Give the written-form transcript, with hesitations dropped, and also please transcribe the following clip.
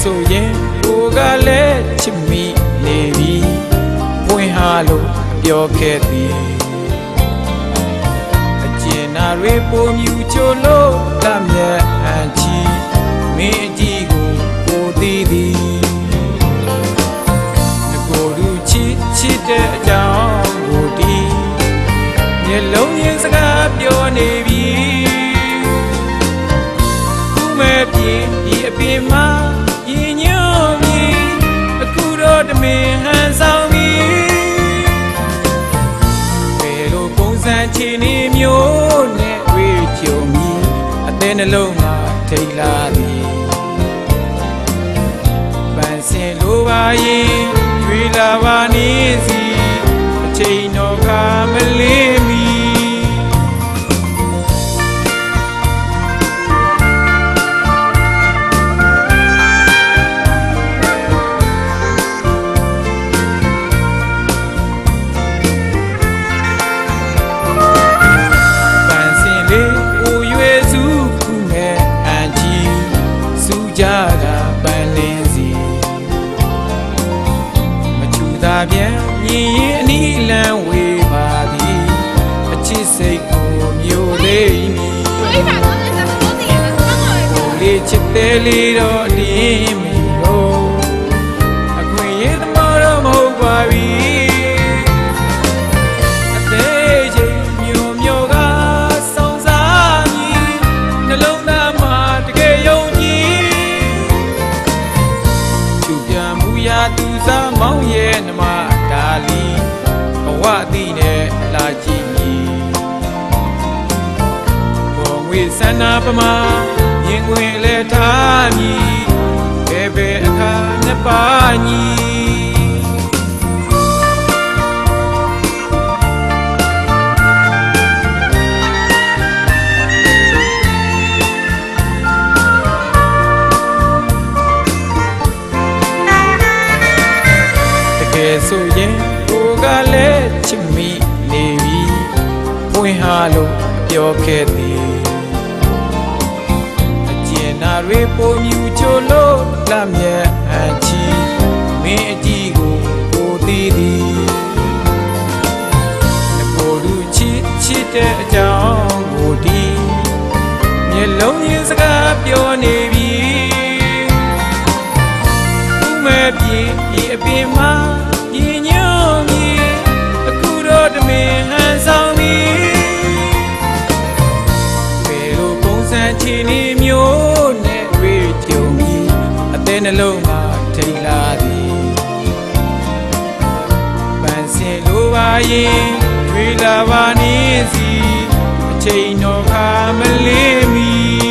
ဆိုရင်ကိုကလည်းချစ်မိနေပြီပွင့်ဟာလို့ပြောခဲ့သည်အကျဉ်းနာတွေပုံမြူချိုလို့တမ်းမြတ်အန်ချီမင်းအကြီးကိုကိုသိသည်ကိုလူချစ်တဲ့အကြောင်းကိုဒီမျက်လုံးရင်းစကားပြောနေပြီခုမဲ့ပြေဒီအပြင်မှာရင်ညွန့်ပြီအခုတော့တမင်ဟန်ဆောင်ပြီဘယ်လိုပုံစံချီနေမျိုးနဲ့တွေ့ကြုံပြီအသေးနှလုံးမှာထိတ်လာသည်ပန်းစင်လိုပါရင်တွေ့လာပါနေစီအချိန်တော်ကမလေးမီပြန်မြင်ရင်အနီးလန်းဝေးပါသည်အချစ်စိတ်ကိုမျိုးလေးမီကိုလေးချစ်သေးလေးတော့အတင်းမီတော့အခွင့်ရေးသမားတော့မဟုတ်ပါပြီအသေးချင်းမျိုးကစောင်းစားမည်နှလုံးသားမှာတကယ်ယုံကြည်သူပြန်မူရသူစားမောင်းရဲ့နှမဒါလီဘဝတိနဲ့လာကြည့်မည်ဘောငွေဆန္ဒပမာရင်ခွင်လဲထားမည်ဘယ်အခါနဲ့ပါညီဆိုရင်ကိုကလည်းချစ်မိနေပြီပွင့်ဟာလို့ပြောခဲ့သည်အကျဉ်းနာတွေပုံမြူချိုလို့လမ်းမြတ်အန်ချီမင်းအကြီးကိုကိုသိသည်ကိုလူချစ်တဲ့အကြောင်းကိုဒီမျက်လုံးရင်းစကားပြောနေပြီဥမဲ့ပြေဒီအပြင်မှာရင်ညွန့်ပြီအခုတော့တမင်ဟန်ဆောင်ပြီဘယ်လိုပုံစံချီနေမျိုးနဲ့တွေ့ကြုံပြီအသေးနှလုံးမှာထိတ်လာသည်ပန်းစင်လိုပါရင်တွေ့လာပါနေစီအချိန်တော်ခါမလေးမီ